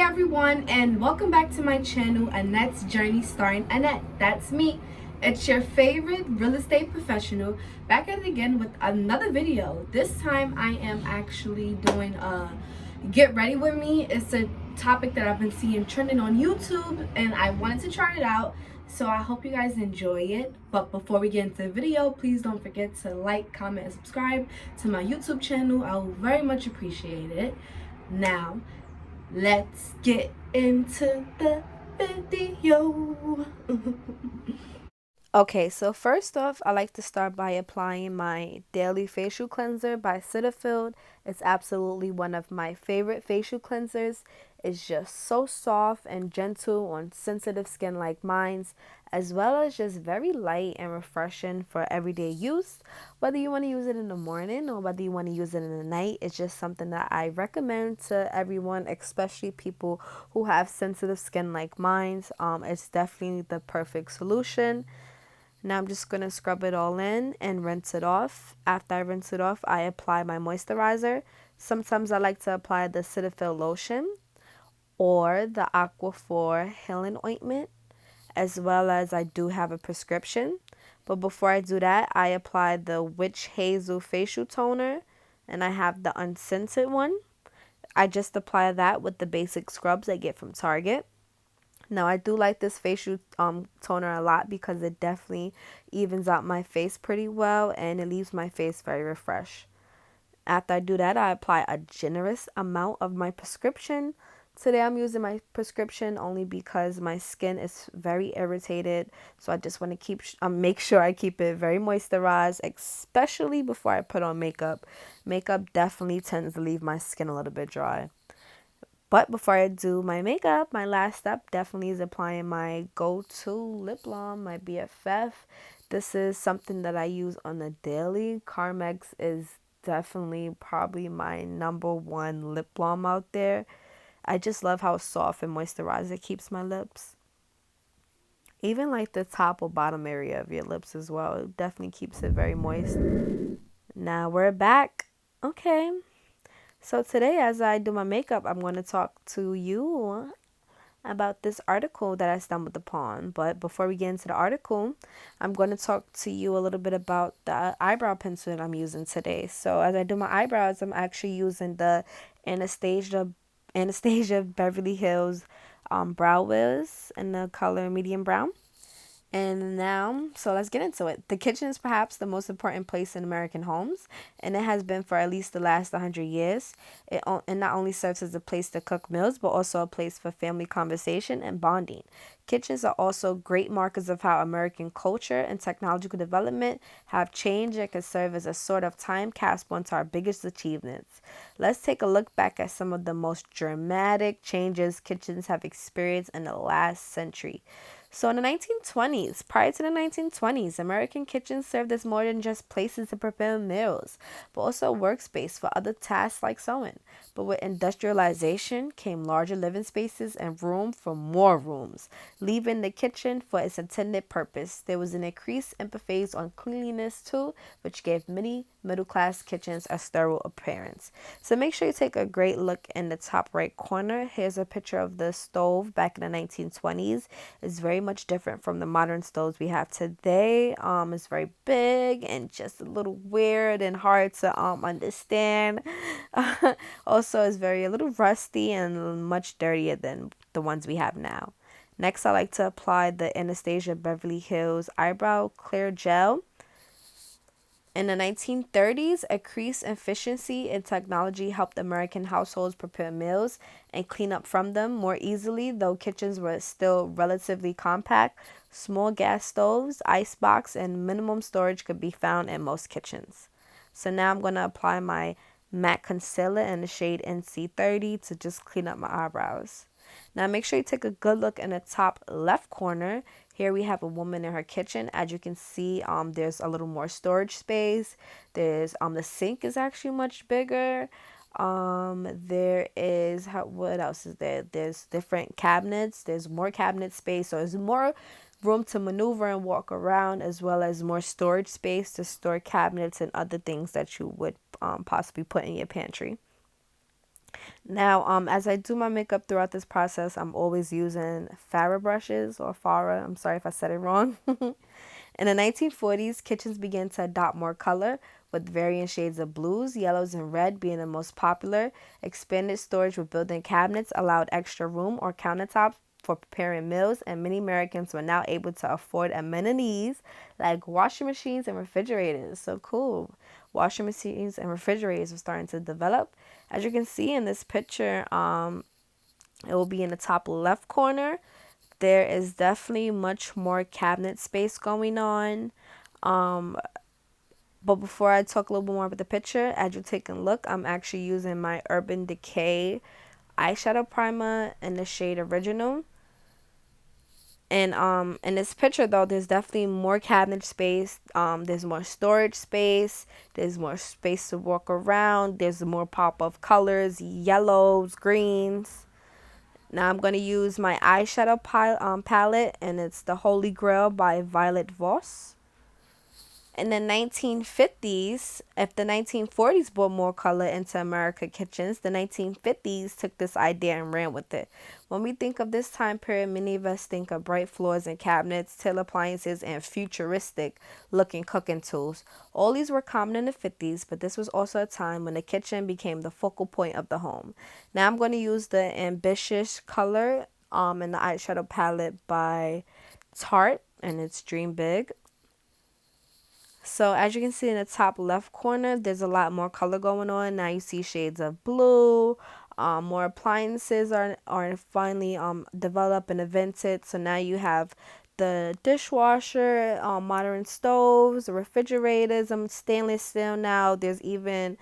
everyone, and welcome back to my channel, Annette's Journey starring Annette. That's me. It's your favorite real estate professional back at it again with another video. This time I am actually doing a get ready with me. It's a topic that I've been seeing trending on YouTube and I wanted to try it out. So I hope you guys enjoy it. But before we get into the video, please don't forget to like, comment, and subscribe to my YouTube channel. I will very much appreciate it. Now, let's get into the video. Okay, so first off, I like to start by applying my daily facial cleanser by Cetaphil. It's absolutely one of my favorite facial cleansers. It's just so soft and gentle on sensitive skin like mine's, as well as just very light and refreshing for everyday use. Whether you want to use it in the morning or whether you want to use it in the night, it's just something that I recommend to everyone, especially people who have sensitive skin like mine's. It's definitely the perfect solution. Now I'm just going to scrub it all in and rinse it off. After I rinse it off, I apply my moisturizer. Sometimes I like to apply the Cetaphil lotion or the Aquaphor healing ointment, as well as I do have a prescription. But before I do that, I apply the Witch Hazel facial toner, and I have the unscented one. I just apply that with the basic scrubs I get from Target. Now, I do like this facial toner a lot because it definitely evens out my face pretty well and it leaves my face very refreshed. After I do that, I apply a generous amount of my prescription. Today, I'm using my prescription only because my skin is very irritated. So I just want to make sure I keep it very moisturized, especially before I put on makeup. Makeup definitely tends to leave my skin a little bit dry. But before I do my makeup, my last step definitely is applying my go-to lip balm, my BFF. This is something that I use on the daily. Carmex is definitely probably my number one lip balm out there. I just love how soft and moisturized it keeps my lips. Even like the top or bottom area of your lips as well. It definitely keeps it very moist. Now we're back. Okay. So today, as I do my makeup, I'm going to talk to you about this article that I stumbled upon. But before we get into the article, I'm going to talk to you a little bit about the eyebrow pencil that I'm using today. So as I do my eyebrows, I'm actually using the Anastasia Beverly Hills Brow Wiz in the color medium brown. And now, so let's get into it. The kitchen is perhaps the most important place in American homes, and it has been for at least the last 100 years. It not only serves as a place to cook meals, but also a place for family conversation and bonding. Kitchens are also great markers of how American culture and technological development have changed and can serve as a sort of time capsule into our biggest achievements. Let's take a look back at some of the most dramatic changes kitchens have experienced in the last century. So in the 1920s, prior to the 1920s, American kitchens served as more than just places to prepare meals, but also a workspace for other tasks like sewing. But with industrialization came larger living spaces and room for more rooms, leaving the kitchen for its intended purpose. There was an increased emphasis on cleanliness too, which gave many middle-class kitchens a sterile appearance. So make sure you take a great look in the top right corner. Here's a picture of the stove back in the 1920s. It's very much different from the modern stoves we have today. It's very big and just a little weird and hard to understand. Also, it's a little rusty and much dirtier than the ones we have now. Next, I like to apply the Anastasia Beverly Hills Eyebrow Clear Gel. In the 1930s, increased efficiency and technology helped American households prepare meals and clean up from them more easily, though kitchens were still relatively compact. Small gas stoves, icebox, and minimum storage could be found in most kitchens. So now I'm going to apply my matte concealer in the shade NC30 to just clean up my eyebrows. Now make sure you take a good look in the top left corner. Here we have a woman in her kitchen. As you can see, there's a little more storage space. There's the sink is actually much bigger. There is what else is there? There's different cabinets. There's more cabinet space, so there's more room to maneuver and walk around, as well as more storage space to store cabinets and other things that you would possibly put in your pantry. Now, as I do my makeup throughout this process, I'm always using Farrah brushes or Farrah. I'm sorry if I said it wrong. In the 1940s, kitchens began to adopt more color, with varying shades of blues, yellows, and red being the most popular. Expanded storage with built-in cabinets allowed extra room or countertops for preparing meals, and many Americans were now able to afford amenities like washing machines and refrigerators. So cool. Washing machines and refrigerators were starting to develop. As you can see in this picture, it will be in the top left corner. There is definitely much more cabinet space going on. Um, but before I talk a little bit more about the picture, as you take a look, I'm actually using my Urban Decay eyeshadow primer in the shade Original. And in this picture though, there's definitely more cabinet space. There's more storage space. There's more space to walk around. There's more pop of colors, yellows, greens. Now I'm going to use my eyeshadow palette, and it's the Holy Grail by Violet Voss. In the 1950s, if the 1940s brought more color into American kitchens, the 1950s took this idea and ran with it. When we think of this time period, many of us think of bright floors and cabinets, tile appliances, and futuristic looking cooking tools. All these were common in the 50s, but this was also a time when the kitchen became the focal point of the home. Now I'm going to use the Ambitious color in the eyeshadow palette by Tarte, and it's Dream Big. So as you can see in the top left corner, there's a lot more color going on. Now you see shades of blue. More appliances are finally developed and invented. So now you have the dishwasher, modern stoves, refrigerators, stainless steel now. There's even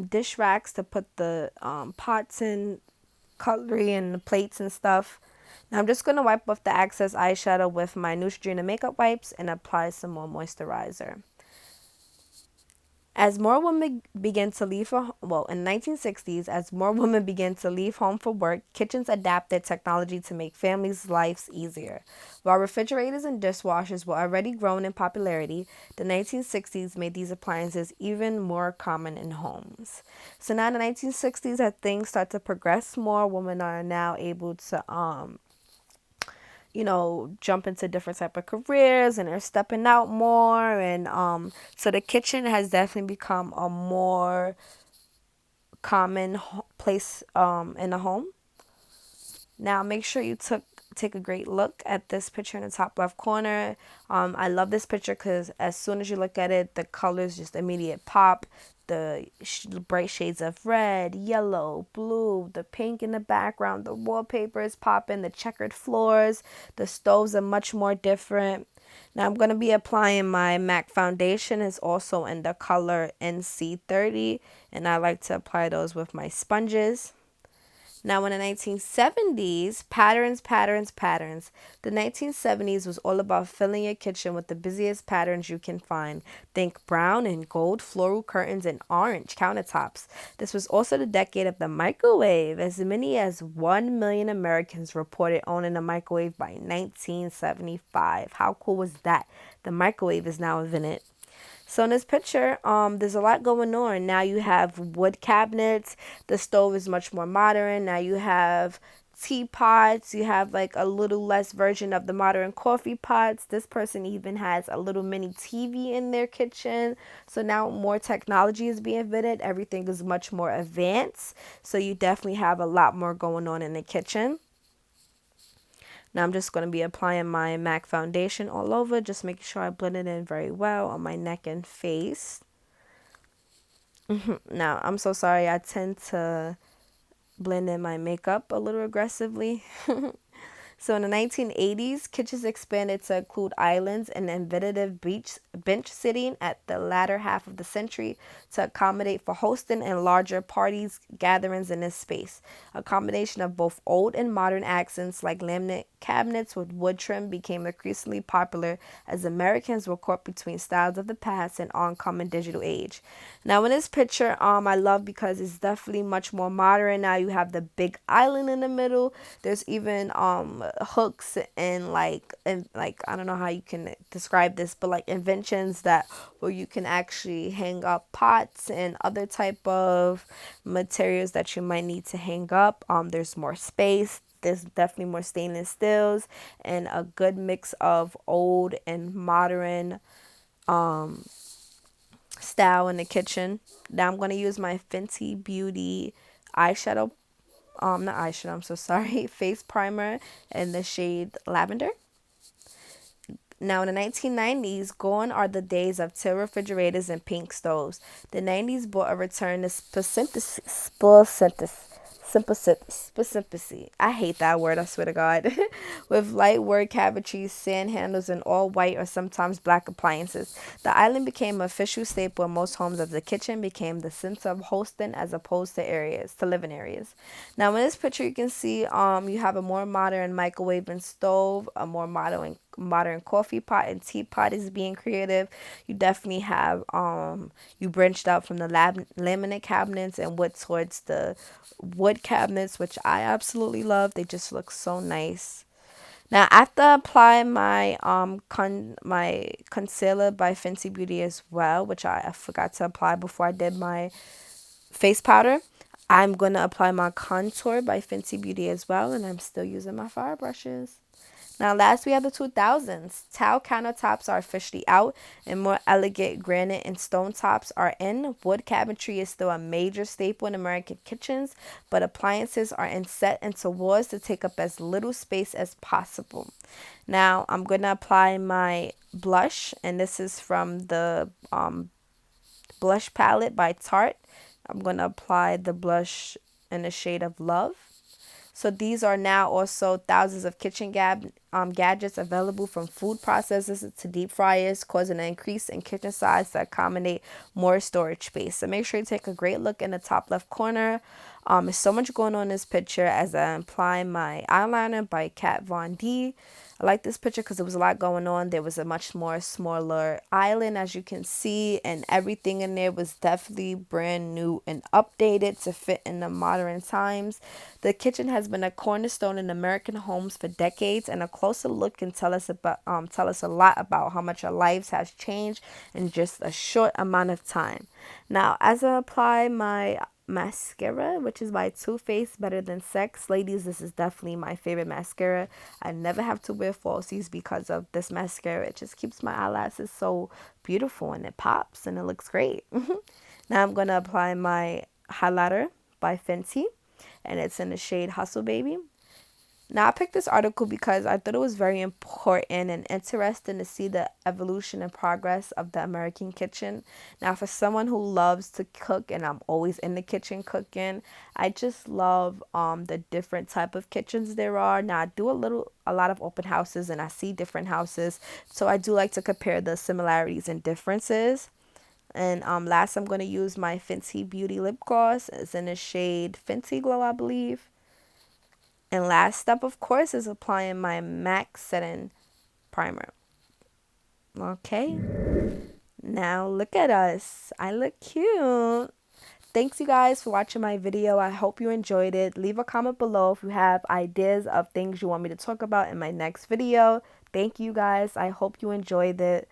dish racks to put the pots and cutlery and the plates and stuff. Now I'm just going to wipe off the excess eyeshadow with my Neutrogena makeup wipes and apply some more moisturizer. As more women began to leave for, well, in the 1960s, as more women began to leave home for work, kitchens adapted technology to make families' lives easier. While refrigerators and dishwashers were already growing in popularity, the 1960s made these appliances even more common in homes. So now in the 1960s, as things start to progress more, women are now able to jump into different type of careers, and they're stepping out more, and so the kitchen has definitely become a more common place in a home. Now make sure you take a great look at this picture in the top left corner. I love this picture because as soon as you look at it, the colors just immediate pop. The bright shades of red, yellow, blue, the pink in the background, the wallpaper is popping, the checkered floors, the stoves are much more different. Now I'm going to be applying my MAC foundation. It's also in the color NC30, and I like to apply those with my sponges. Now, in the 1970s, patterns. The 1970s was all about filling your kitchen with the busiest patterns you can find. Think brown and gold floral curtains and orange countertops. This was also the decade of the microwave. As many as 1 million Americans reported owning a microwave by 1975. How cool was that? The microwave is now invented. So in this picture, there's a lot going on. Now you have wood cabinets. The stove is much more modern. Now you have teapots. You have like a little less version of the modern coffee pots. This person even has a little mini TV in their kitchen. So now more technology is being invented. Everything is much more advanced. So you definitely have a lot more going on in the kitchen. Now I'm just going to be applying my MAC foundation all over, just making sure I blend it in very well on my neck and face. Now, I'm so sorry, I tend to blend in my makeup a little aggressively. So in the 1980s, kitchens expanded to include islands and innovative bench sitting at the latter half of the century to accommodate for hosting and larger parties gatherings in this space. A combination of both old and modern accents like laminate cabinets with wood trim became increasingly popular as Americans were caught between styles of the past and oncoming digital age. Now in this picture, I love because it's definitely much more modern. Now you have the big island in the middle. There's even hooks and I don't know how you can describe this, but like inventions that where you can actually hang up pots and other type of materials that you might need to hang up. There's more space. There's definitely more stainless steels and a good mix of old and modern style in the kitchen. Now I'm going to use my Fenty Beauty eyeshadow, not eyeshadow, I'm so sorry, face primer in the shade Lavender. Now, in the 1990s, gone are the days of till refrigerators and pink stoves. The 90s brought a return to specificity. I hate that word, I swear to God. With light word cabinetries, sand handles, and all white or sometimes black appliances. The island became an official staple in most homes as the kitchen became the center of hosting as opposed to living areas. Now, in this picture, you can see you have a more modern microwave and stove, a more modern coffee pot and teapot is being creative. You definitely have you branched out from the laminate cabinets and went towards the wood cabinets, which I absolutely love. They just look so nice. Now, after I apply my my concealer by Fenty Beauty as well, which I forgot to apply before I did my face powder, I'm going to apply my contour by Fenty Beauty as well, and I'm still using my fire brushes. Now, last we have the 2000s. Tile countertops are officially out, and more elegant granite and stone tops are in. Wood cabinetry is still a major staple in American kitchens, but appliances are set into walls to take up as little space as possible. Now, I'm going to apply my blush, and this is from the blush palette by Tarte. I'm going to apply the blush in the shade of Love. So these are now also thousands of kitchen gadgets available, from food processors to deep fryers, causing an increase in kitchen size to accommodate more storage space. So make sure you take a great look in the top left corner. There's so much going on in this picture as I apply my eyeliner by Kat Von D. I like this picture because there was a lot going on. There was a much more smaller island, as you can see, and everything in there was definitely brand new and updated to fit in the modern times. The kitchen has been a cornerstone in American homes for decades, and a closer look can tell us a lot about how much our lives has changed in just a short amount of time. Now, as I apply my mascara, which is by Too Faced Better Than Sex. Ladies, this is definitely my favorite mascara. I never have to wear falsies because of this mascara. It just keeps my eyelashes so beautiful, and it pops and it looks great. Now I'm going to apply my highlighter by Fenty, and it's in the shade Hustle Baby. Now, I picked this article because I thought it was very important and interesting to see the evolution and progress of the American kitchen. Now, for someone who loves to cook, and I'm always in the kitchen cooking, I just love the different type of kitchens there are. Now, I do a lot of open houses, and I see different houses, so I do like to compare the similarities and differences. And last, I'm going to use my Fenty Beauty lip gloss. It's in the shade Fenty Glow, I believe. And last step, of course, is applying my MAC setting primer. Okay. Now look at us. I look cute. Thanks, you guys, for watching my video. I hope you enjoyed it. Leave a comment below if you have ideas of things you want me to talk about in my next video. Thank you, guys. I hope you enjoyed it.